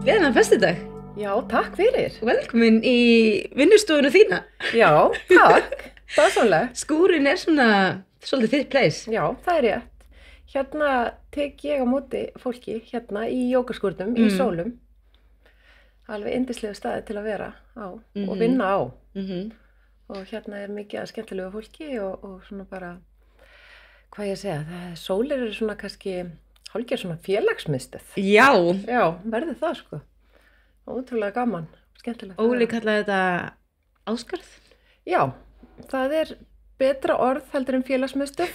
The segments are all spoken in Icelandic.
Gleðilegan föstudag. Já, takk fyrir. Velkomin í vinnustofuna þína. Já, takk. Dásamlega. Skúrin svona svolítið þitt place. Já, það rétt. Hérna tek ég á móti fólki hérna í jógaskúrnum, í sólum. Alveg yndislegu staði til að vera á og vinna á. Og hérna mikið að skemmtilegu fólki og svona bara, hvað ég segja, sólir eru svona kannski hálfgerð svona félagsmiðstöð. Já. Já, verður það sko. Ótrúlega gaman, skemmtilegt. Óli kallaði þetta áskarð. Já, það betra orð heldur en félagsmiðstöð.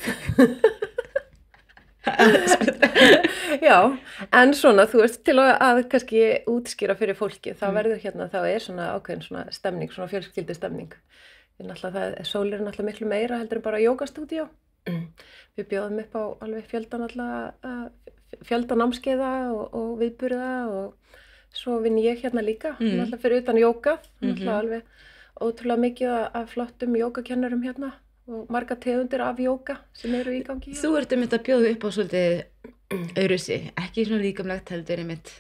Já, en svona, þú veist, til að kannski útskýra fyrir fólki, þá verður hérna, þá svona ákveðin svona stemning, svona fjölskyldu stemning. Sólir er náttúrulega miklu meira heldur en bara jógastúdíó. Við bjóðum upp á alveg fjölda námskeiða og viðburða og svo vinn ég hérna líka, náttúrulega fyrir utan jóga, náttúrulega alveg ótrúlega mikið af flottum jógakennurum hérna og marga tegundir af jóga sem eru í gangi. Þú ert að bjóða upp á svolítið öðruvísi, ekki svona líkamlegt heldur einmitt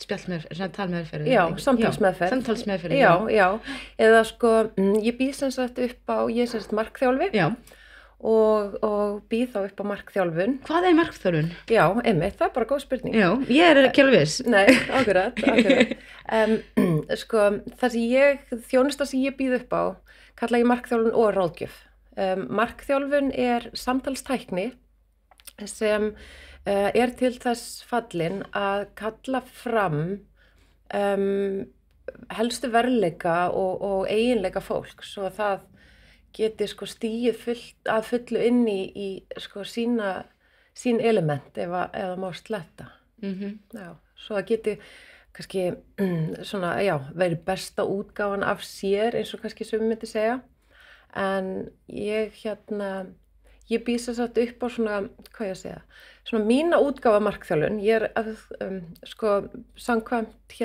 svona talmeðferð. Já, samtalsmeðferð. Samtalsmeðferð. Já, eða sko, ég býð sem sagt upp á, ég sem sagt markþjálfi. Já. Og býð þá upp á markþjálfun. Hvað markþjálfun? Já, einmitt, það bara góð spurning. Já, ég ekki alveg viss. Nei, akkurat. Sko, þjónusta sem ég býð upp á, kalla ég markþjálfun og ráðgjöf. Markþjálfun samtalstækni sem til þess fallin að kalla fram helstu verðleika og eiginleika fólks svo að það geti sko stigið að fullu inn í sko sín element ef það má sletta. Já, svo það geti kannski svona, já, verið besta útgáfan af sér eins og kannski sumir myndi segja. En ég býð sem sagt upp á svona, hvað ég að segja, svona mína útgáfa markþjálfun. Ég sko, samkvæmt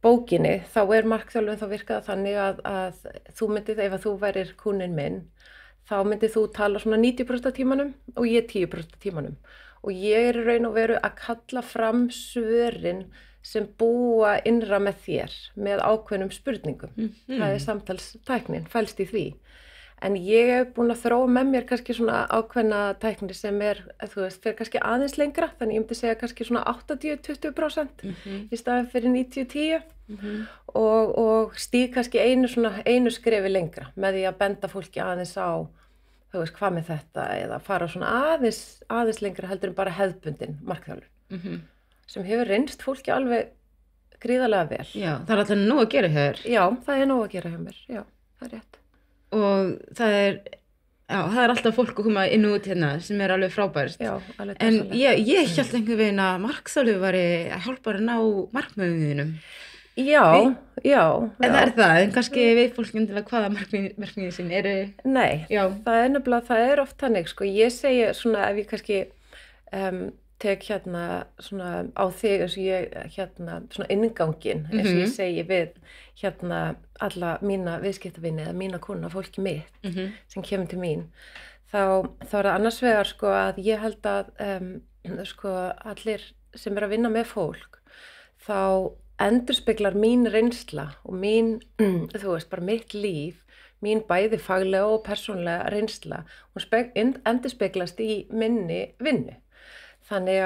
bókinni, þá markþjálfun, þá virkaði þannig að þú myndið, ef þú værir kúninn minn, þá myndið þú tala svona 90% af tímanum og ég 10% af tímanum. Og ég í raun og veru að kalla fram svörin sem búa innra með þér, með ákveðnum spurningum. Það samtalstæknin, fælst í því. En ég hef búin að þróa með mér kannski svona ákveðna tækni sem þú veist, fyrir kannski aðeins lengra, þannig ég myndi segja kannski svona 80-20% í staðin fyrir 90-10 og stíg kannski einu skrefi lengra með því að benda fólki aðeins á, þú veist, hvað með þetta eða fara svona aðeins lengra heldur en bara hefðbundin markþjálfun sem hefur reynst fólki alveg gríðarlega vel. Já, það alltaf nóg að gera hjá þér. Já, það nóg að gera hjá mér, já, það rétt. Og það alltaf fólk að koma inn og út hérna sem alveg frábært. Já, alveg dásamlegt. En ég hélt einhvern veginn að markþjálfun væri að hjálpa að ná markmiðum þínum. Já. En það en kannski veit fólk endilega hvaða markmiðin sín eru. Nei, það nefnilega, það oft þannig, sko. Ég segi svona, ef ég kannski tek hérna svona á þig eins og ég svona inngangin eins og ég segi við hérna alla mína viðskiptavini eða mína kuna, fólki mitt sem kemur til mín þá það annars vegar sko að ég held að sko allir sem að vinna með fólk þá endurspeglar mín reynsla og mín, þú veist, bara mitt líf mín bæði faglega og persónlega reynsla hún endurspeglast í minni vinnu. Þannig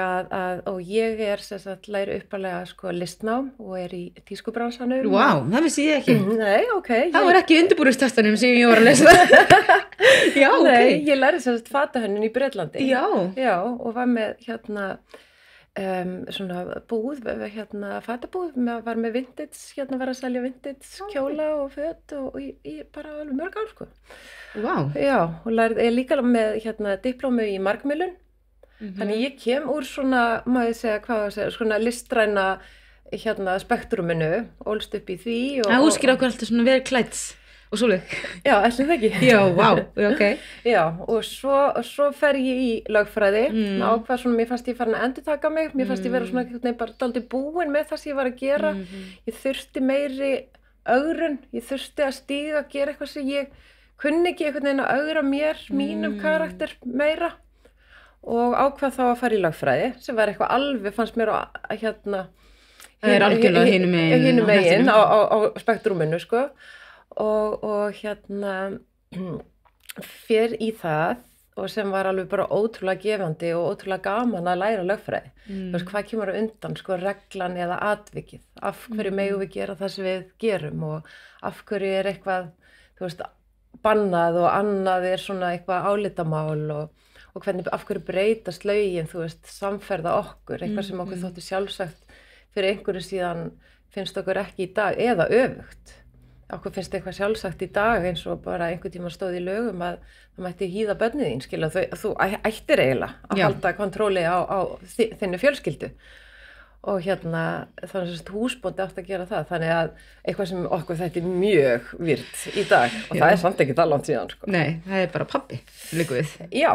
og ég sem sagt læri uppalega sko listnám og í tískubransanum. Vá, það vissi ég ekki. Nei, ok. Það var ekki í undirbúningstestanum sem ég var að lesa. Já, ok. Nei, ég læri sem sagt fatahönnun í Bretlandi. Já. Já, og var með svona búð, fatabúð, var með vintage, var að selja vintage kjóla og föt og í bara alveg mörg ár, sko. Vá. Já, og ég líka með diplómu í margmiðlun. Þannig ég kem úr svona, maður segja, svona listræna spektruminu, ólst upp í því. Það útskýra okkur alltaf svona verið klætt og svoleið. Já, ætli það ekki. Já, vá, ok. Já, og svo fer ég í lögfræði, ákvað svona, mér fannst ég farin að endurtaka mig, mér fannst ég vera svona bara dálítið búin með það sem ég var að gera. Ég þurfti meiri ögrun, ég þurfti að stíga, að gera eitthvað sem ég kunni ekki einhvern veginn að ögra mér, mínum karakter meira. Og ákvað þá að fara í lögfræði sem var eitthvað alveg, fannst mér Það algjörlega hinum megin á spektrúminu, sko. Og fer í það og sem var alveg bara ótrúlega gefandi og ótrúlega gaman að læra lögfræði. Þú veist, hvað kemur á undan, sko, reglan eða atvikið? Af hverju megum við gera það sem við gerum og af hverju eitthvað, þú veist, bannað og annað svona eitthvað álitamál og hvernig, af hverju breytast lögin, þú veist, samferða okkur, eitthvað sem okkur þótti sjálfsagt fyrir einhverju síðan finnst okkur ekki í dag eða öfugt. Okkur finnst eitthvað sjálfsagt í dag eins og bara einhvern tíma stóð í lögum að það mætti hýða börnin þín, skilja, þú ættir eiginlega að halda kontróli á þinni fjölskyldu. Og þannig að húsbóndi átti að gera það, þannig að eitthvað sem okkur þetta mjög virt í dag og það samt ekki það langt síðan, sko. Nei, það bara pabbi, líka við. Já,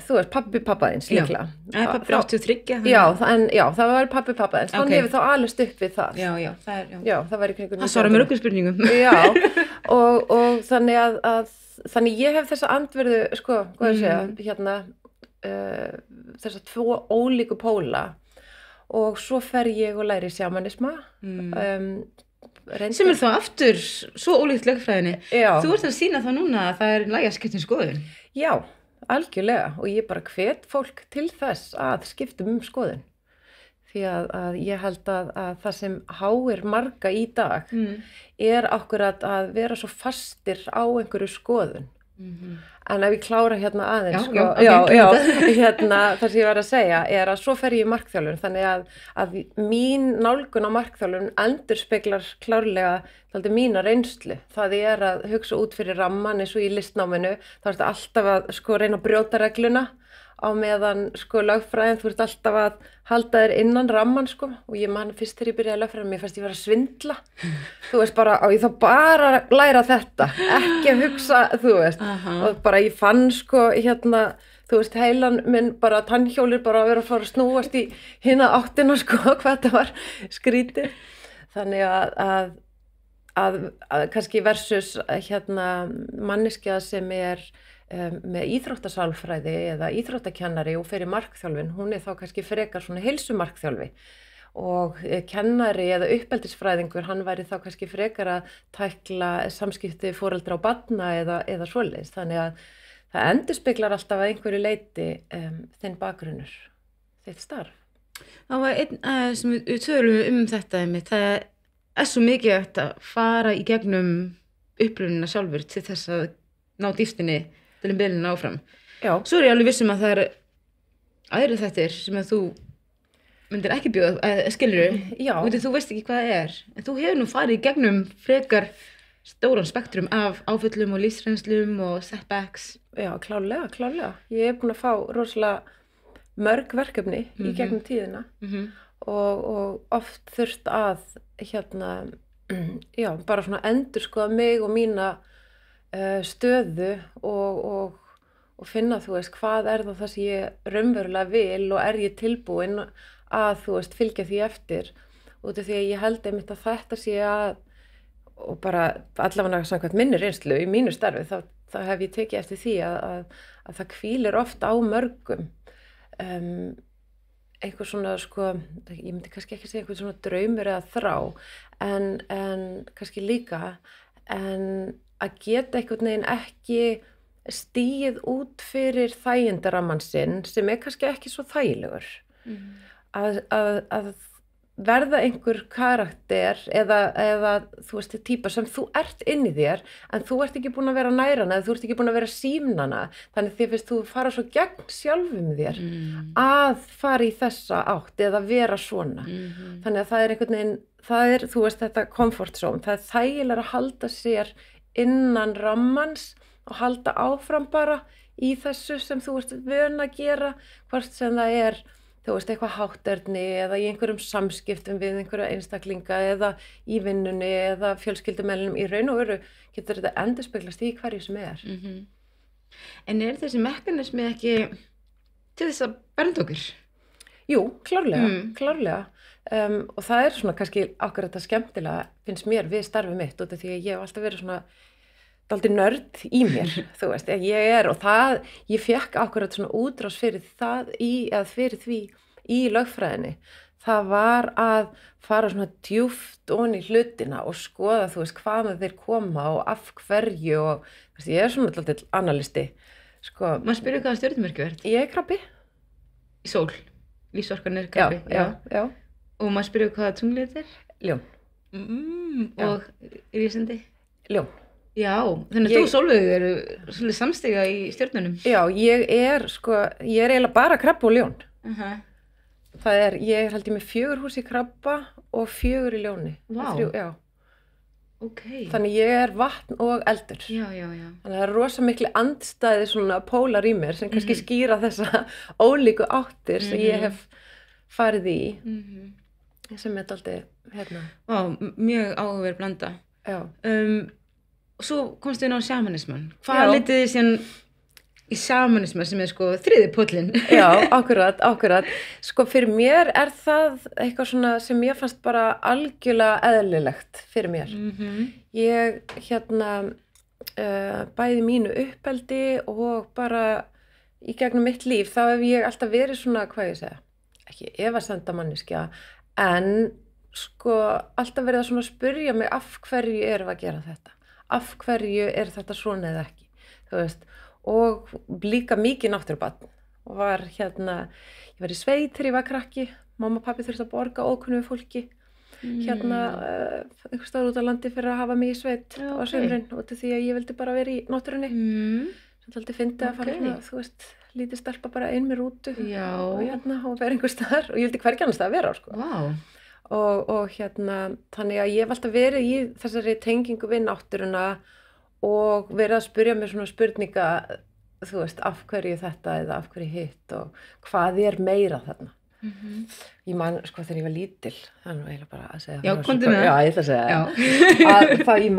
þú veist pabbi-pappaðins líklega. Pabbi 83. Það var pabbi-pappaðins, hann hefur þá alveg upp við það. Já, það var í kringum. Það svarar mér okkur spurningum. Já, og þannig ég hef þessa andverðu, sko, hvað ég segja, þessa tvo ólíku póla. Og svo fer ég og læri sjamanisma. Sem þá aftur svo ólíkt lögfræðinni. Þú ert að sýna þá núna að það lægi að skipta skoðun. Já, algjörlega. Og ég bara hvet fólk til þess að skipta skoðun. Því að ég held að það sem háir marga í dag akkurat að vera svo fastir á einhverju skoðun. En ef ég klára aðeins, það sem ég var að segja að svo fer ég í markþjálfun, þannig að mín nálgun á markþjálfun endurspeglar klárlega mína reynslu. Það að hugsa út fyrir ramman eins og í listnáminu, þá ertu alltaf að reyna að brjóta regluna á meðan lögfræðin, þú ert alltaf að halda þér innan ramman, og ég man fyrst þegar ég byrjaði lögfræðin, mér fannst ég vera að svindla, þú veist, bara, og ég þá bara að læra þetta, ekki að hugsa, þú veist, og bara ég fann, þú veist, heilan minn bara tannhjólir bara að vera að fara að snúast í hina áttina, hvað þetta var skrítið, þannig að kannski versus manneskja sem með íþróttasálfræði eða íþróttakennari og fyrir markþjálfin, hún þá kannski frekar svona heilsumarkþjálfi og kennari eða uppeldisfræðingur, hann væri þá kannski frekar að tækla samskipti foreldra og barna eða svoleiðis, þannig að það endurspeglar alltaf að einhverju leyti þinn bakgrunnur, þitt starf. Það var einn sem við tölum þetta einmitt, það svo mikið að fara í gegnum upprunina sjálfur til þess að ná dýftinni til bylunum áfram. Já. Svo ég alveg vissum að það aðrir þettir sem að þú myndir ekki bjóða, skilurðu? Já. Þú veist ekki hvað það en þú hefur nú farið í gegnum frekar stóran spektrum af áföllum og lífsreynslum og setbacks. Já, klárlega. Ég búin að fá rosalega mörg verkefni í gegnum tíðina og oft þurft að bara svona endurskoða mig og mína stöðu og finna, þú veist, hvað það sem ég raunverulega vil og ég tilbúin að, þú veist, fylgja því eftir út af því að ég held einmitt að þetta sé og bara allavega samkvæmt minni reynslu í mínu starfi, þá hef ég tekið eftir því að það hvílir oft á mörgum einhver svona, ég myndi kannski ekki segja einhver svona draumur eða þrá en kannski líka að geta einhvern veginn ekki stigið út fyrir þægindaramman sinn sem kannski ekki svo þægilegur að verða einhver karakter eða þú veist, típa sem þú ert inn í þér en þú ert ekki búin að vera nærana eða þú ert ekki búin að vera símnana, þannig þér finnst þú fara svo gegn sjálfum þér að fara í þessa átt eða vera svona þannig að það einhvern veginn, þú veist, þetta comfort zone, það þægilega að halda sér innan rammans og halda áfram bara í þessu sem þú ert vön að gera, hvort sem það þú veist, eitthvað hátterni eða í einhverjum samskiptum við einhverja einstaklinga eða í vinnunni eða fjölskyldumeðlimum, í raun og veru getur þetta endurspeglast í hverju sem En þessi mekanismi ekki til þess að bernda okkur? Jú, klárlega. Og það svona kannski akkurat þetta skemmtilega finnst mér við starfið mitt út af því að ég hef alltaf verið svona dálítið nörd í mér, þú veist, ég og ég fékk akkurat svona útrás fyrir það fyrir því í lögfræðinni, það var að fara svona djúpt ofan í hlutina og skoða, þú veist, hvaðan þeir koma og af hverju og, þú veist, ég svona alltaf analisti, sko. Maður spyrur hvaða stjörnumerki ert? Ég krabbi. Í sól, lífsorkan krabbi. Já. Og maður spyrur hvaða tunglið þetta er? Ljón. Og rísandi? Ljón. Já, þannig að þú og Sólveig eru svolítið samstiga í stjörnunum. Já, ég er eiginlega bara krabbi og ljón. Það er, ég held ég með 4 hús í krabba og 4 í ljóni. Vá. 3, já. Ok. Þannig ég er vatn og eldur. Já. Þannig það er rosa mikli andstæði svona pólar í mér sem kannski skýra þessa ólíku áttir sem ég hef farið í. Sem er aldrei, Vá, mjög áhugaverð blanda. Já. Og svo komstu inn á sjamanisman. Hvað litið þið síðan í sjamanisman sem er sko þriði póllinn? Já, akkurat. Sko fyrir mér er það eitthvað svona sem ég fannst bara algjörlega eðlilegt fyrir mér. Ég bæði mínu uppeldi og bara í gegnum mitt líf þá hef ég alltaf verið svona, hvað ég segja, ekki efasemdamanneskja, en sko alltaf verið að svona spyrja mig af hverju erum við að gera þetta? Af hverju er þetta svona eða ekki, þú veist, og líka mikið náttúrubarn og var ég var í sveit þegar ég var krakki, mamma og pabbi þurfti að borga ókunnugu fólki einhvers staðar út á landi fyrir að hafa mig í sveit á sumrin út af því að ég vildi bara vera í náttúrunni sem aldrei fyndi að fara svona, þú veist, lítið stelpa bara inn með rútu og vera einhvers staðar og ég vildi hvergi annars það að vera sko. Wow. Og þannig að ég hef alltaf verið í þessari tengingu við náttúruna og verið að spyrja mér svona spurninga, þú veist, af hverju þetta eða af hverju hitt og hvað er meira þarna. Ég man, sko, þegar ég var lítil, það er nú eiginlega bara að segja. Já, komdu með það. Já, ég ætla að segja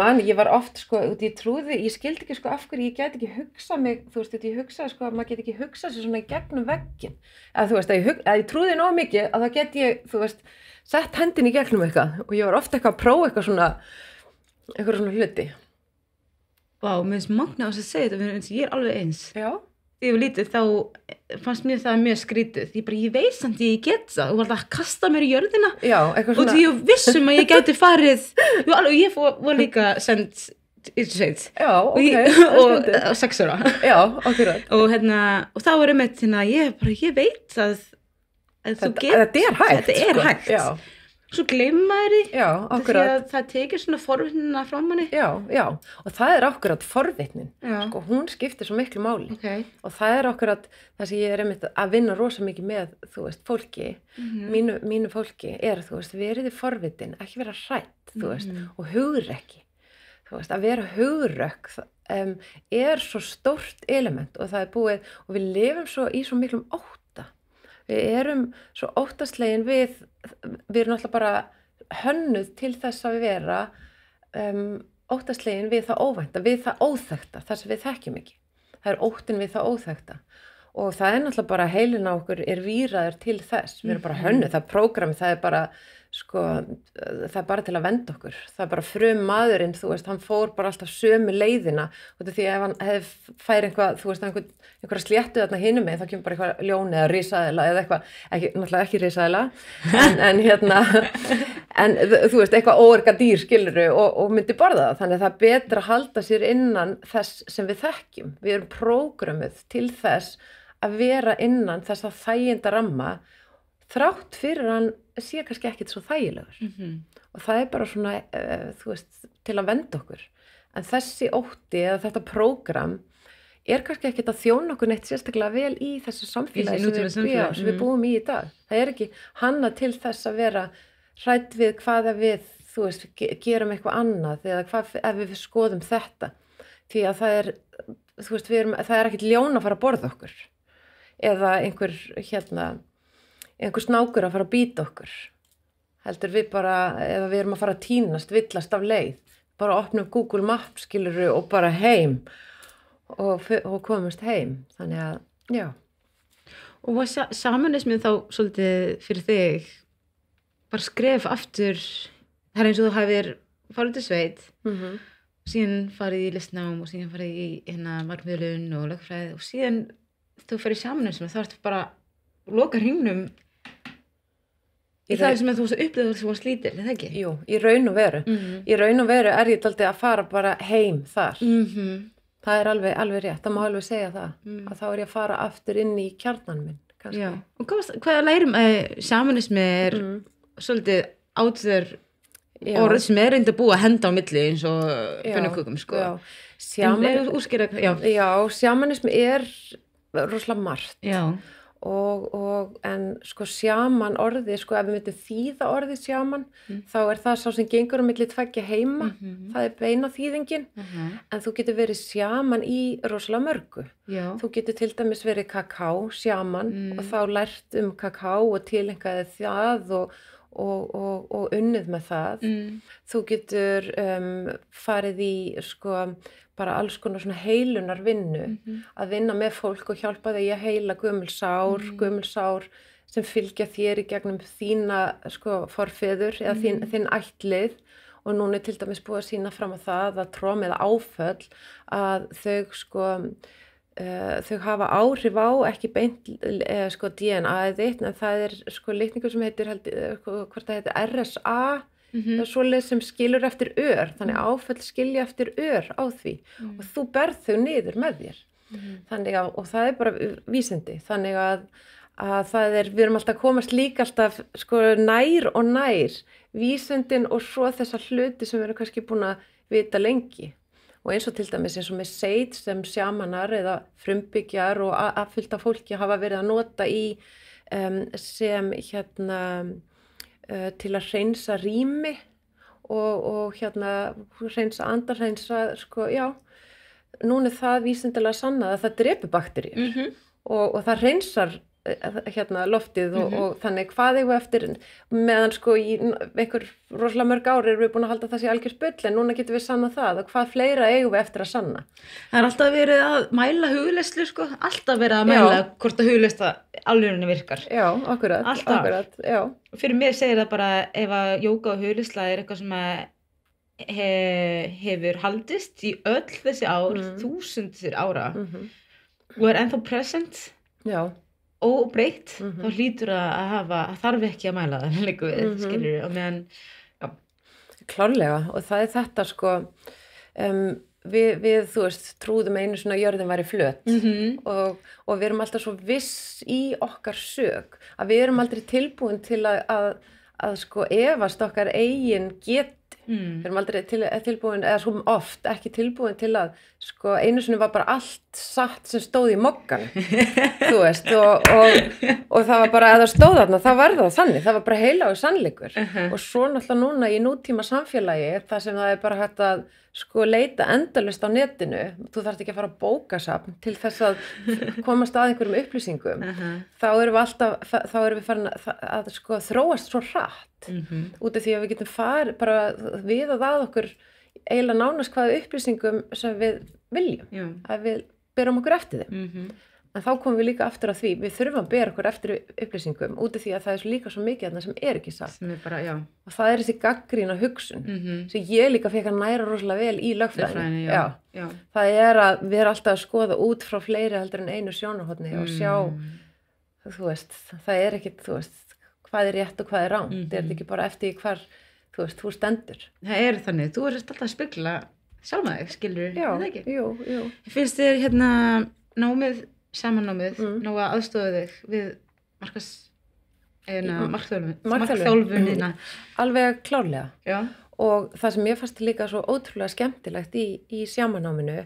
það. Ég var oft, sko, ég skildi ekki, sko, af hverju ég gæti ekki hugsað mig, þú veist, ég hugsaði, sko, að maður geti ekki hugsað sér svona í gegnum vegginn. Að þú veist, að ég trúði nóg mikið að það geti ég, þú veist, sett hendin í gegnum eitthvað og ég var oft eitthvað að prófa eitthvað svona hluti. Vá, mér finnst magna á þess að segja þetta, ég er alveg eins. Já. Þegar ég var lítið þá fannst mér það mjög skrítið. Ég veist samt ég get það og var alltaf að kasta mér í jörðina. Já, eitthvað svona. Og því ég vissum að ég gæti farið, ég var líka send í sveit. Já, ok. Og 6 ára. Já, akkurat. Og þá var ég veit að þú getur. Þetta er hægt. Þetta er hægt. Já. Svo gleymir maður því. Já, akkurat. Því að það tekir svona forvitnina frá manni. Já. Og það er akkurat forvitnin. Já. Sko, hún skiptir svo miklu máli. Okay. Og það er akkurat það sem ég er einmitt að vinna rosa mikið með, þú veist, fólki. Mínu fólki er, þú veist, veriði forvitin, ekki vera hrædd, þú veist, og hugrekki. Þú veist, að vera hugrökk er svo stórt element og það er búið, og við lifum svo í svo miklum ótta. Við erum svo óttaslegin við erum alltaf bara hönnuð til þess að vera óttaslegin við það óvænta, við það óþekkta, það sem við þekkjum ekki. Það er óttin við það óþekkta. Og það er náttúrulega bara heilin á okkur er víraður til þess. Við erum bara hönnuð, það prógrami, það er bara, sko, það er bara til að venda okkur. Það er bara maðurinn, þú veist, hann fór bara alltaf sömu leiðina. Og því ef hann fær eitthvað, þú veist, einhverja sléttu þarna hinum með, þá kemur bara eitthvað ljón eða risaðela eða eitthvað, náttúrulega ekki risaðela, en þú veist, eitthvað óörga dýr skiluru og myndi borða það. Þannig að það er betra að halda sér innan þess sem við þekkjum. Við erum prógramuð til þess að vera innan þess að þæginda ramma þrátt fyrir hann sé kannski ekkit svo þægilegur. Og það er bara svona, þú veist, til að venda okkur. En þessi ótti eða þetta prógram er kannski ekkit að þjóna okkur neitt sérstaklega vel í þessu samfélagi sem við búum í dag. Það er ekki hanna til þess að vera hrædd við hvað við, þú veist, gerum eitthvað annað eða hvað ef við skoðum þetta. Því að það er, þú veist, það er ekkit ljón að fara að borða okkur. Eða einhver snákur að fara að bíta okkur. Heldur við bara, eða við erum að fara að tínast, villast af leið. Bara opnum Google Maps, skilurðu, og bara heim. Og komumst heim. Þannig að, já. Og var samanismið þá svolítið fyrir þig bara skref aftur, það er eins og þú hafðir farið til sveit, síðan farið í listnám og síðan farið í markmiðlun og lögfræði og síðan þú fyrir samanismið, þá ertu bara loka hringnum Í það sem þú varst að upplifa þú varst lítil, er það ekki? Jú, í raun og veru. Í raun og veru er ég dálítið að fara bara heim þar. Það er alveg rétt, það má alveg segja það. Að þá er ég að fara aftur inn í kjarnan minn, kannski. Já, og hvað lærum sjamanismi svolítið átur orð sem reyndi að búa að henda á milli eins og pönnukökum, sko. Já, sjamanismi rosalega margt. Já. En sko sjaman orðið, sko ef við myndum þýða orðið sjaman, þá er það sá sem gengur á milli tveggja heima, það er beina þýðingin, en þú getur verið sjaman í rosalega mörgu. Já. Þú getur til dæmis verið kaká, sjaman, og þá lært kaká og tilengaði það og unnið með það. Þú getur farið í sko bara alls konar svona heilunar vinnu, að vinna með fólk og hjálpa því að heila gömul sár sem fylgja þér í gegnum þína sko forfeður eða þinn ættlið, og núna er til dæmis búið að sýna fram á það að trom eða áföll að þau sko þau hafa áhrif á ekki beint sko DNA-ið þitt, en það er sko litningur sem heitir hvort það heitir RSA, það er svoleið sem skilur eftir ör, þannig áföll skilja eftir ör á því og þú berð þau niður með þér. Þannig að, og það er bara vísindi, þannig að það er, við erum alltaf að komast líka alltaf sko nær og nær vísindin og svo þessa hluti sem við erum kannski búin að vita lengi. Og eins og til dæmis eins og með seit sem sjamanar eða frumbyggjar og aðfyllta fólki hafa verið að nota í sem til að hreinsa rými og hreinsa andar, hreinsa sko, já, núna er það vísindilega sannað að það drepur bakteríur og það hreinsar loftið og þannig hvað eigum við eftir, meðan sko í einhver rosalega mörg ár erum við búin að halda það sé algjör spull, en núna getum við sannað það og hvað fleira eigum við eftir að sanna. Það er alltaf verið að mæla hugleiðslu, sko, alltaf verið að mæla hvort að hugleiðsla alvörinni virkar. Já, akkurat, já. Fyrir mér segir það bara ef að jóga og hugleiðsla er eitthvað sem hefur haldist í öll þessi ár, þúsundir ára og er ennþá present. Já. Óbreytt, þá hlýtur að hafa, þarf ekki að mæla það, líka við, skilur, og meðan, já. Klárlega, og það er þetta, sko, við, þú veist, trúðum einu svona jörðin væri flöt og við erum alltaf svo viss í okkar sök, að við erum aldrei tilbúin til að sko, efast okkar eigin geti. Við erum aldrei tilbúin, eða svo oft ekki tilbúin til að, sko, einu sinni var bara allt satt sem stóð í moggan, þú veist, og það var bara, ef það stóð þarna, þá var það þannig, það var bara heilagur sannleikur. Og svo náttúrulega núna í nútíma samfélagi, þar sem það er bara hægt að, sko, leita endalaust á netinu, þú þarft ekki að fara á bókasafn til þess að komast að einhverjum upplýsingum, þá erum við farin að sko þróast svo hratt, út af því að við getum farið bara við að okkur eiginlega nánast hvaða upplýsingum sem við viljum, að við berum okkur eftir þeim. En þá komum við líka aftur að því, við þurfum að bera okkur eftir upplýsingum út af því að það er líka svo mikið þarna sem er ekki satt. Sem er bara, já. Og það er þessi gagnrýna hugsun, sem ég líka fekk að næra rosalega vel í lögfræðinni. Já. Það er að við erum alltaf að skoða út frá fleiri heldur en einu sjónarhorni og sjá, þú veist, það er ekkit, þú veist, hvað er rétt og hvað er rangt. Það er ekki bara eftir hvar, þú veist, þú stendur. Það er þannig, þú ert alltaf að spegla sjálfa þig, skilur, er það ekki? Jú. Finnst þér námið samannámið, ná að aðstofa þig við markþjálfunina? Alveg klárlega. Já. Og það sem ég fannst líka svo ótrúlega skemmtilegt í sjamannáminu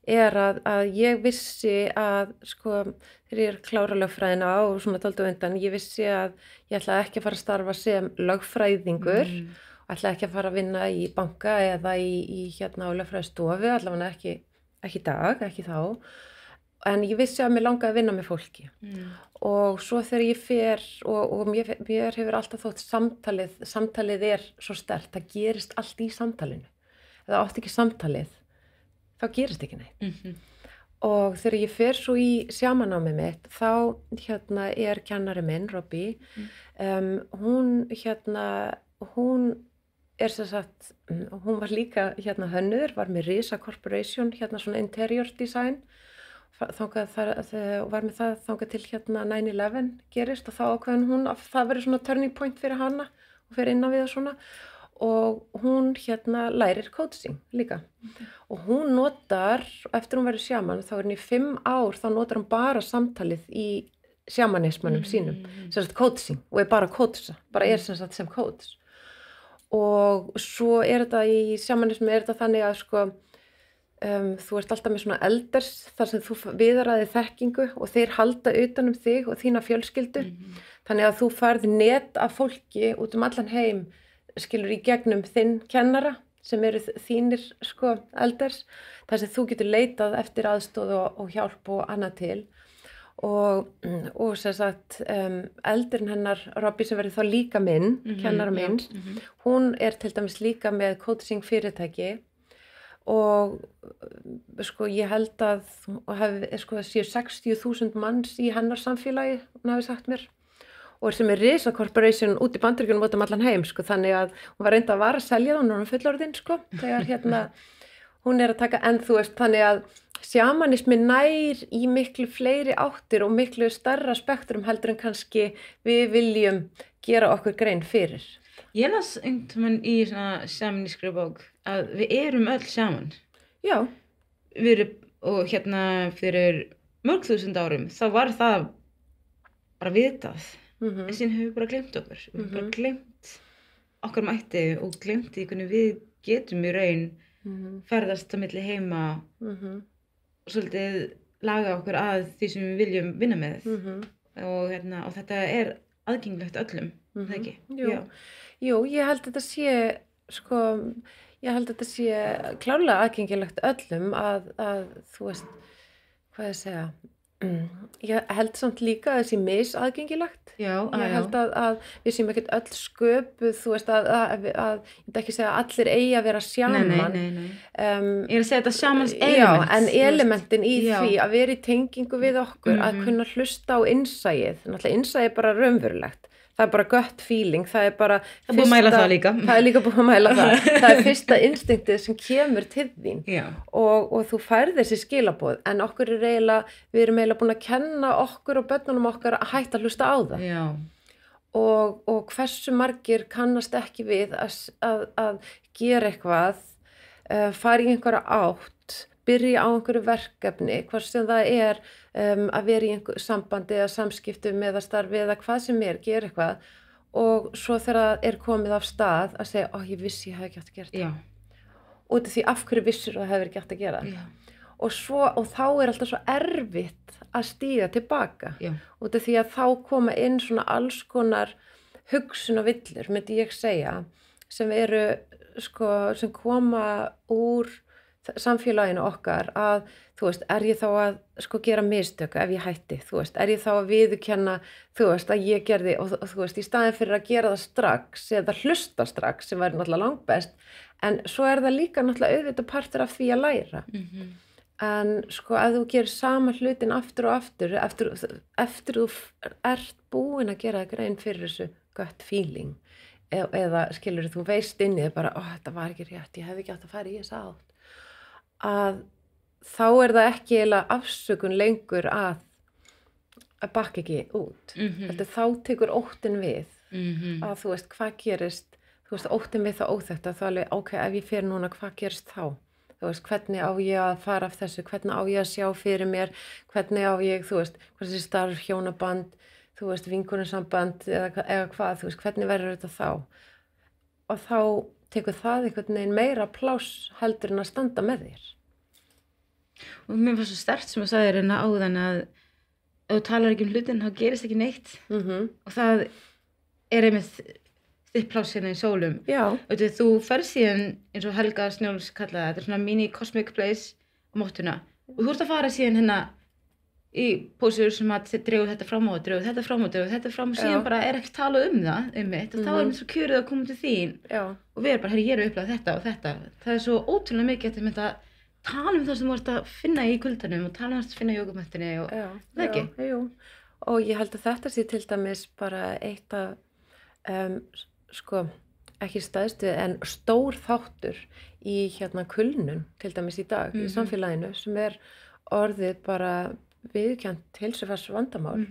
er að ég vissi að, sko, þegar ég er klára lögfræðina og svona dálítið undan, ég vissi að ég ætlaði ekki að fara að starfa sem lögfræðingur, ætlaði ekki að fara að vinna í banka eða í á lögfræðistofu, allavega ekki í dag, ekki þá. En ég vissi að mér langaði að vinna með fólki og svo þegar ég fer og mér hefur alltaf þótt samtalið er svo sterkt, það gerist allt í samtalinu. Ef það átti ekki samtalið, þá gerist ekki neitt. Og þegar ég fer svo í sjamannámið mitt, þá er kennari minn, Robby, hún er sem sagt, hún var líka hönnuður, var með Risa Corporation, svona interior design, þangað og var með það þangað til hérna 9/11 gerist og þá ákveðin hún að það verður svona turning point fyrir hana og fyrir innan við og svona og hún hérna lærir coaching líka og hún notar, eftir hún verður sjaman þá er henni í 5 ár, þá notar hún bara samtalið í sjamanismanum sínum, sem sagt coaching og er bara að coacha, bara er sem coach og svo er þetta í sjamanismu er þetta þannig að sko þú ert alltaf með svona elders þar sem þú viðraði þekkingu og þeir halda utan þig og þína fjölskyldu þannig að þú færð net af fólki út allan heim skilur í gegnum þinn kennara sem eru þínir sko elders þar sem þú getur leitað eftir aðstoð og hjálp og annað til og sem sagt eldurinn hennar Robbie sem verður þá líka minn kennara minn, hún er til dæmis líka með coaching fyrirtæki og sko ég held að sko séu 60.000 manns í hennar samfélagi, hún hafi sagt mér og sem er Risa Corporation út í Bandaríkjunum út allan heim sko þannig að hún var reynda að vara að selja það, hún er fullorðin sko þegar hérna hún er að taka en þú veist þannig að sjamanismi nær í miklu fleiri áttir og miklu stærra spektrum heldur en kannski við viljum gera okkur grein fyrir. Ég las einhvern veginn í svona sjamanískri bók að við erum öll sjaman. Já. Og hérna fyrir mörg þúsund árum þá var það bara vitað. En síðan höfum við bara gleymt okkur. Við höfum bara gleymt okkar mætti og gleymt því hvernig við getum í raun ferðast á milli heima og svolítið laga okkur að því sem við viljum vinna með. Og þetta er aðgengilegt öllum, það ekki? Jú, ég held að þetta sé sko, ég held að þetta sé klárlega aðgengilegt öllum að þú veist, hvað ég segja, ég held samt líka að það sé misaðgengilegt. Ég held að við séum ekkert öll sköpuð, þú veist að ég myndi ekki segja að allir eigi að vera sjaman. Nei. Ég er að segja þetta sjamans element. Já, en elementin í því að vera í tengingu við okkur, að kunna hlusta á innsæið, náttúrulega innsæið er bara raunverulegt. Það er bara gut feeling, það er bara það er búið að mæla það líka. Það er líka búið að mæla það. Það er fyrsta instinktið sem kemur til þín og þú færð þessi skilaboð en okkur er við erum eiginlega búin að kenna okkur og börnunum okkar að hætta að hlusta á það. Já. Og hversu margir kannast ekki við að gera eitthvað, fara í einhverja átt, byrja á einhverju verkefni, hvað sem það er að vera í einhverju sambandi eða samskiptum eða starfi eða hvað sem gera eitthvað og svo þegar það er komið af stað að segja, ég vissi ég hef ekki átt að gera þetta. Út af því af hverju vissir það hefur ekki átt að gera þetta. Og þá er alltaf svo erfitt að stíga tilbaka. Út af því að þá koma inn svona alls konar hugsun og villur, myndi ég segja, sem eru sko, sem koma úr samfélaginu okkar að, þú veist, er ég þá að sko gera mistök ef ég hætti, þú veist, er ég þá að viðurkenna, þú veist, að ég gerði og þú veist, í staðin fyrir að gera það strax eða hlusta strax sem væri náttúrulega langbest, en svo er það líka náttúrulega auðvitað partur af því að læra. En sko, ef þú gerir sama hlutin aftur og aftur, eftir þú ert búin að gera það grein fyrir þessu gut feeling, eða skilur þú veist inni bara, þetta var ekki rétt, ég hef ekki átt að fara í þessa átt. Að þá er það ekki eiginlega afsökun lengur að bakka ekki út. Þá tekur óttinn við að þú veist hvað gerist, þú veist óttinn við það óþekkt að þá alveg, ef ég fer núna hvað gerist þá? Þú veist hvernig á ég að fara af þessu, hvernig á ég að sjá fyrir mér, hvernig á ég, þú veist, hvernig starf hjónaband, þú veist vinkonunsamband eða hvað, þú veist hvernig verður þetta þá? Og þá tekur það einhvern veginn meira pláss heldur en að standa með þér. Og mér var svo sterkt sem að sagði þér áðan að ef þú talar ekki hlutin þá gerist ekki neitt og það er einmitt þitt pláss hérna í sólum. Þú ferð síðan eins og Helga Snjóls kallaði þetta er svona mini cosmic place á móttuna og þú ert að fara síðan hérna í pósur sem að dregur þetta fram og dregur þetta fram og síðan bara er ekki talað það einmitt og þá er mér svo kjörið að koma til þín og við erum bara, ég er að upplega þetta og þetta. Það er svo ótrúlega mikið að tala það sem þú ert að finna í kuldanum og tala það sem þú ert að finna í jógamöttinni og það ekki? Jú. Og ég held að þetta sé til dæmis bara eitt af sko, ekki stæðstu en stór þáttur í kulnun til dæmis í dag í samfélaginu sem er orðið bara viðurkennt heilsufars vandamál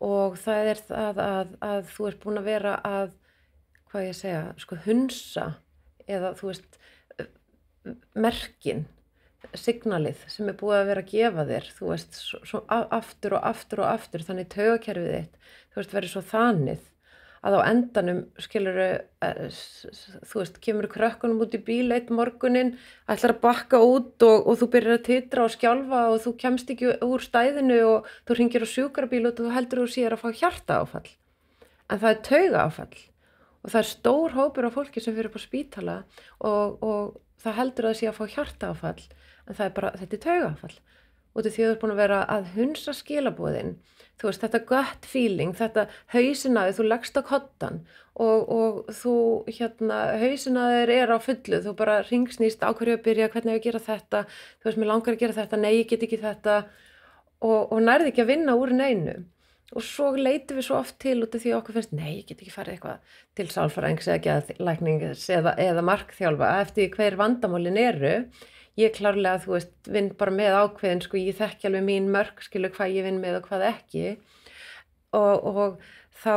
og það það að þú ert búin að vera að, hvað ég að segja, sko hunsa eða þú veist merkin, signalið sem búið að vera að gefa þér, þú veist, svo aftur og aftur og aftur, þannig taugakerfið þitt, þú veist, verið svo þanið að á endanum, skilurðu, þú veist, kemur krökkunum út í bíl eitt morguninn, ætlar að bakka út og þú byrjar að titra og skjálfa og þú kemst ekki úr stæðinu og þú hringir á sjúkrabíl og þú heldur þú sér að fá hjartaáfall. En það taugaáfall og það stór hópur af fólki sem fyrir upp á spítala og það heldur að sé að fá hjartaáfall, en það bara, þetta taugaáfall. Út af því að þú ert búin að vera að hunsa skilaboðin, þú veist, þetta gut feeling, þetta hausinaði, þú leggst á koddan og þú, hausinaðir á fullu, þú bara hringsnýst á hverju að byrja, hvernig ég að gera þetta, þú veist, mér langar að gera þetta, nei, ég get ekki þetta og nærði ekki að vinna úr neinu. Og svo leitum við svo oft til út af því að okkur finnst, nei, ég get ekki farið eitthvað til sálfræðings eða geðlæknings eða markþjálfa eftir hver vandamálin eru. Ég klárlega, þú veist, vinn bara með ákveðin, sko, ég þekki alveg mín mörk, skilu hvað ég vinn með og hvað ekki. Og þá,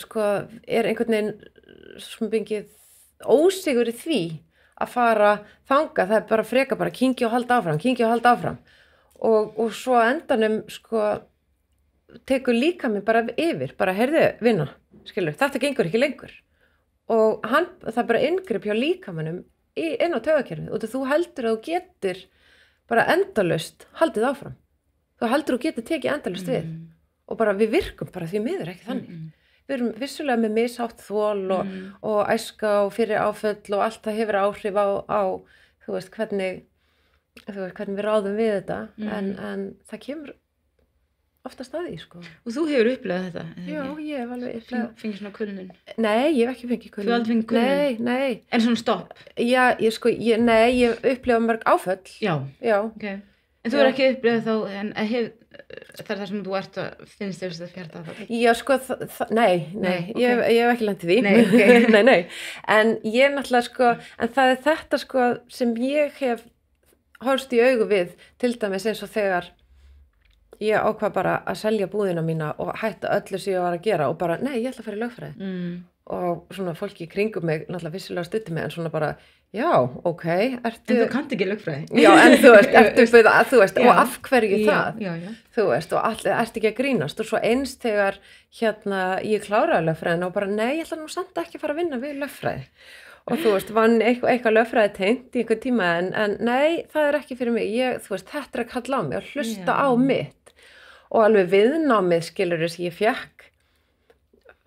sko, einhvern veginn svona bengið ósigur í því að fara þangað, það bara freka bara kyngja og halda áfram. Og svo endanum, sko, tekur líka mig bara yfir, bara, heyrðu, vinna, skilu, þetta gengur ekki lengur. Og það bara inngrip hjá líkamannum inn á taugakerfið og þú heldur að þú getur bara endalaust haldið áfram. Þú heldur að þú getur tekið endalaust við og bara við virkum bara því miður ekki þannig. Við erum vissulega með mishátt þol og æska og fyrir áföll og allt það hefur áhrif á þú veist, hvernig við ráðum við þetta en það kemur oftast að því, sko. Og þú hefur upplegað þetta? Já, ég hef alveg upplegað. Fengið svona kulnun? Nei, ég hef ekki fengið kulnun. Þú hef aldrei fengið kulnun? Nei. En svona stopp? Já, ég hef upplegað mörg áföll. Já. Ok. En þú er ekki upplegað þá, það er það sem þú ert að finnst þér þetta fjarta áfall? Já, sko, nei. Okay. Ég hef ekki lent í því. Nei, ok. Nei. En ég náttúrulega, sko, en það er þetta, sko, sem ég hef horfst í augu við, til dæmis eins og þegar ég ákvað bara að selja búðina mína og hætta öllu sem ég var að gera og bara, nei, ég ætla að fara í lögfræði. Og svona fólki í kringum mig náttúrulega vissilega stutti mig en svona bara, já, ok, ertu... En þú kannt ekki lögfræði. Já, en þú veist, og af hverju það? Já. Þú veist, og ertu ekki að grínast og svo eins þegar ég kláraði lögfræðina og bara, nei, ég ætla nú samt ekki að fara að vinna við lögfræði. Og þú veist, vann eitthvað lögfræði tengt í einhvern tíma en nei, það er ekki fyrir mig. Þú veist, þetta er að kalla á mig og hlusta á mitt. Og alveg viðnámið, skilurðu, sem ég fékk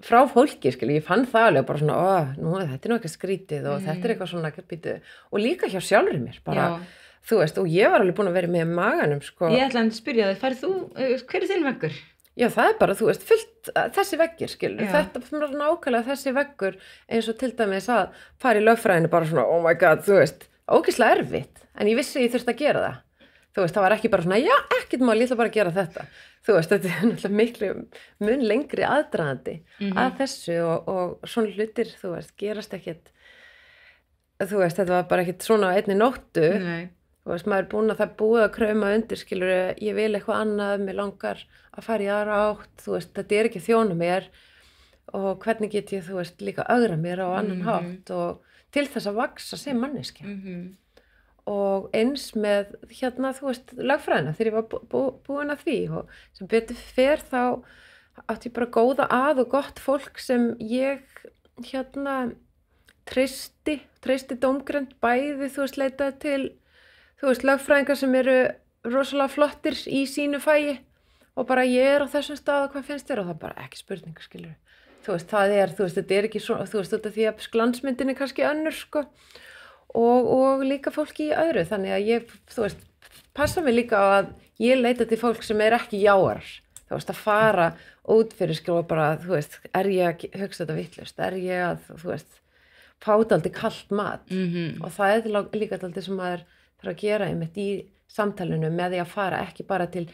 frá fólki, skilurðu, ég fann það alveg bara svona, þetta er nú eitthvað skrítið og þetta er eitthvað svona, og líka hjá sjálfri mér, bara, þú veist, og ég var alveg búin að vera með maganum, sko. Ég ætla að spyrja þig, hver er þinn veggur? Já, það er bara, þú veist, fullt þessi veggir, skilurðu, þetta er nákvæmlega þessi veggur eins og til dæmis að fara í lögfræðinu bara svona, oh my god, þú veist, ógeðslega erfitt, en ég vissi ég þurfti að gera það. Þú veist, það var ekki bara svona, já, ekkert mál, ég ætla bara að gera þetta. Þú veist, þetta er náttúrulega miklu mun lengri aðdragandi að þessu og svona hlutir, þú veist, gerast ekkert, þú veist, þetta var bara ekkert svona einni nóttu. Nei. Þú veist, maður er búin að það búið að krauma undir, skilur, ég vil eitthvað annað, mér langar að fara í aðra átt, þú veist, þetta er ekki þjóna mér og hvernig get ég, þú veist, líka ögra mér á annan hátt og til þess að vaksa sem manneskja. Og eins með, þú veist, lögfræðina þegar ég var búin að því og sem betur fer þá átti ég bara góða að og gott fólk sem ég, treysti dómgreind bæði, þú veist, leitaði til, þú veist, lögfræðingar sem eru rosalega flottir í sínu fæi og bara ég er á þessum stað og hvað finnst þér og það bara ekki spurningar, skilur. Þú veist, þetta er ekki svona, þú veist, þetta því að glansmyndin er kannski önnur, sko. Og líka fólki í öðru, þannig að ég, þú veist, passa mig líka á að ég leita til fólk sem er ekki jáar, þú veist, að fara út fyrir skilur bara, þú veist, er ég að hugsa þetta vitlaust, er ég að, þú veist, fá dálítið kalt mat og það er líka dálítið sem maður þarf að gera einmitt í samtalinu með því að fara ekki bara til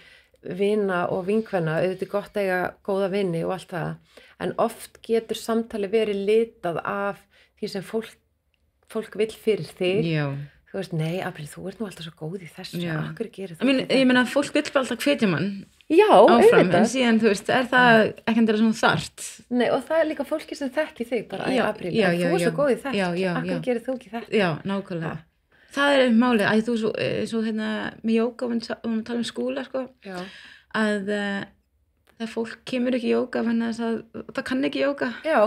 vina og vinkvenna, auðvitað gott eiga góða vini og allt það, en oft getur samtali verið litað af því sem fólk vill fyrir þig. Já. þú veist, nei, Apríl, þú ert nú alltaf svo góð í þessu, akkur gerir þú ég meina, fólk vill bara alltaf hvetja mann já, áfram, en síðan, þú veist, það ekki endilega svona þarft. Nei, og það líka fólki sem þekki þig bara, Apríl, þú er svo góð í þessu, akkur gerir þú ekki þetta. Já, nákvæmlega. Það málið, þú svo hérna með jóga, og við tala skóla, sko, að þegar fólk kemur ekki í jóga, það kann ekki jóga. Já.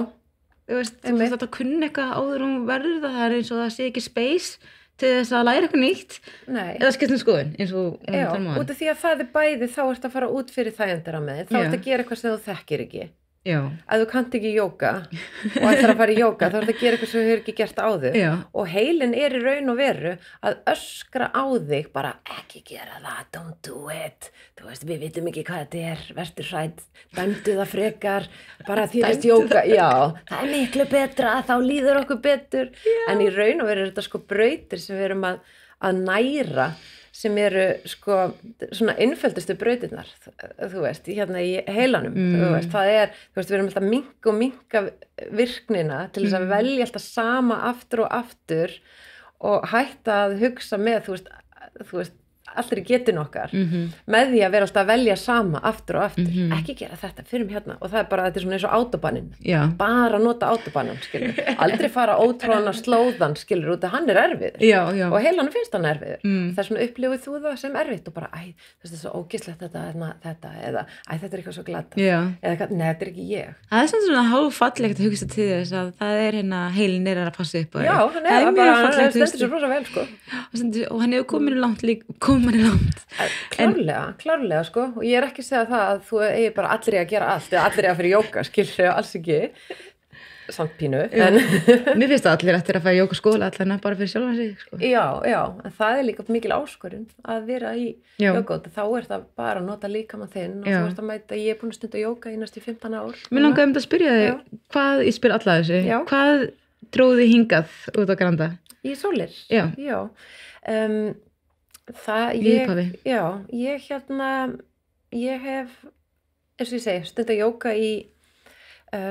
Þú veist, þetta kunni eitthvað áður verður það eins og það sé ekki space til þess að læra eitthvað nýtt. Nei. Eða skiptum skoðun, eins og út af því að það bæði, þá ert að fara út fyrir þægindar á með, þá ert að gera eitthvað sem þú þekkir ekki. Já. Að þú kannt ekki jóga og ætlar að fara í jóga, þá ert að gera eitthvað sem þú hefur ekki gert áður. Já. Og heilin í raun og veru að öskra á þig, bara ekki gera það, don't do it. Þú veist, við vitum ekki hvað þetta verður hrædd, dæmdu það frekar, bara því að jóga, já, það miklu betra, þá líður okkur betur. Já. En í raun og veru þetta sko brautir sem við erum að næra, sem eru sko svona einföldustu brautirnar, þú veist, hérna í heilanum, þú veist, þú veist, við erum alltaf minka virknina til þess að velja alltaf sama aftur og aftur og hætta að hugsa með, þú veist, allri getun okkar, með því að vera alltaf að velja sama aftur og aftur, ekki gera þetta fyrir hérna, og það bara, þetta svona eins og autobanninn, bara nota autobannum, skilur, aldrei fara ótróðan slóðan, skilur, út að hann erfiður, og heilanum finnst hann erfiður, þess vegna upplifir þú það sem erfitt og bara, þetta er svo ógislegt þetta, eða, þetta er eitthvað svo glata, eða, nei, þetta er ekki ég. Það er svona hálffallegt að hugsa til þess að það hérna heilin að passa upp á þér. Já, hann bara, stendur svo rosa vel, sko. Og hann hefur komið langt. Klárlega, sko, og ég ekki að segja það að þú eigi bara allir að gera allt, eða allir að fyrir jóga, skilur, alls ekki, samt pínu, en... Mér finnst það allir að fara í jógaskóla, allir bara fyrir sjálfan sig, sko. Já, en það líka mikil áskorun að vera í jóga, þá það bara að nota líkamann þinn og þú ert að mæta, ég búin að stunda jóga í næstu 15 ár. Mér langaði að spyrja þig, ég spyr alla þessu, hvað dróði þig hingað út á Granda? Í Sólir? Já. Ég hef, eins og ég segi, stunda jóga í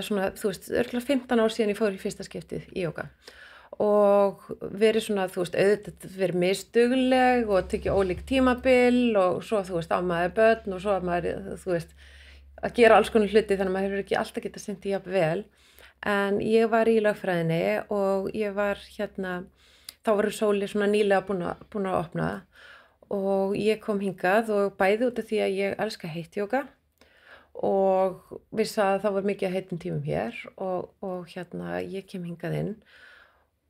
svona, þú veist, örgulega 15 ár síðan ég fór í fyrsta skiptið í jóga og verið svona, þú veist, auðvitað verið misdugleg og tekið ólík tímabil og svo, þú veist, ámaður börn og svo maður, þú veist, að gera alls konar hluti þannig að maður hefur ekki alltaf getað sinnt í jafn vel, en ég var í lögfræðinni og ég var þá var Sólir svona nýlega búin að opna og ég kom hingað og bæði út af því að ég elska heittjóga og vissi að það var mikið heitum tímum hér og ég kem hingað inn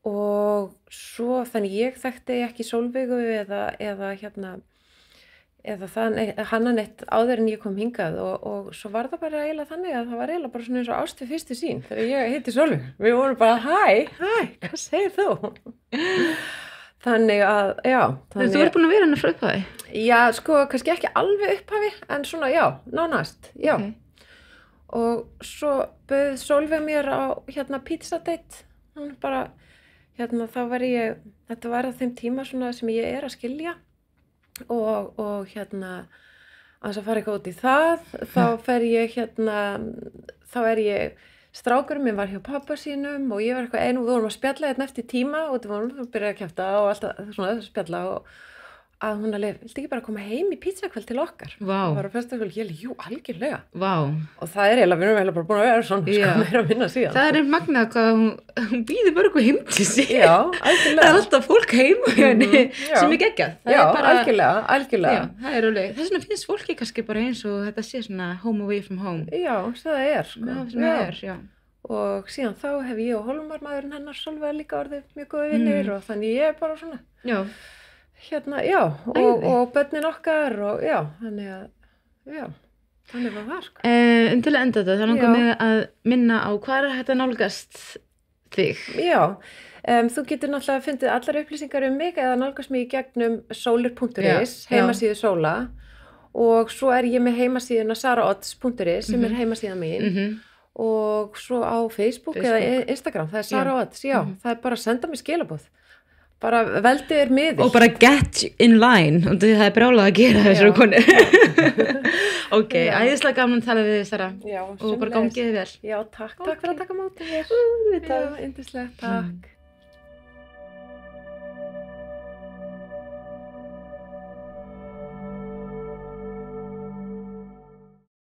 og svo þannig ég þekkti ekki Sólveigu eða hann neitt áður en ég kom hingað og svo var það bara eiginlega þannig að það var eiginlega bara svona eins og ást við fyrstu sýn þegar ég heiti Sólveig. Við vorum bara hæ, hvað segir þú? Þannig að, já. Þú ert búin að vera hennar frá upphafi? Já, sko, kannski ekki alveg upphafi, en svona, já, nánast, já. Okay. Og svo bauð Sólveig mér á pizza date, hann bara, þá var þetta var á þeim tíma svona sem ég að skilja og að fara eitthvað út í það, þá fer ég þá ég strákurinn minn var hjá pappa sínum og ég var eitthvað við vorum að spjalla eftir tíma og við vorum að byrja að kjafta og alltaf svona að spjalla og að hún viltu ekki bara koma heim í pizzakvöld til okkar? Vá. Það var á föstudagskvöld, jú, algjörlega. Vá. Og það við erum eiginlega bara búin að vera svona, meira að minna síðan. Það magnað hvað hún býður bara eitthvað heim til sig. Já, algjörlega. Það alltaf fólk heim sem geggjað. Já, algjörlega. Já, það alveg. Þess vegna finnst fólki kannski bara eins og þetta sé svona home away from home. Já, það sko. Já. Og síðan þá hef ég og Hólmar maðurinn hennar Sólveig líka orðið mjög góði vinnir og þannig ég bara svona. Já. Og börnin okkar og þannig var það sko. Til að enda þetta, þá langar mig að minna á hvað þetta nálgast þig? Já, þú getur náttúrulega fundið allar upplýsingar mig eða nálgast mig í gegnum solir.is, heimasíðu Sóla og svo ég með heimasíðuna saraodds.is sem heimasíða mín og svo á Facebook eða Instagram, það Sara Odds, það bara að senda mér skilaboð. Bara veldu miður. Og bara get in line, og það brjálað að gera þessari konu. Ok, æðislega gaman að tala við þið, Sara. Já, og bara gangið þið vel. Já, takk fyrir að taka mótið hér. Já, yndislega, takk.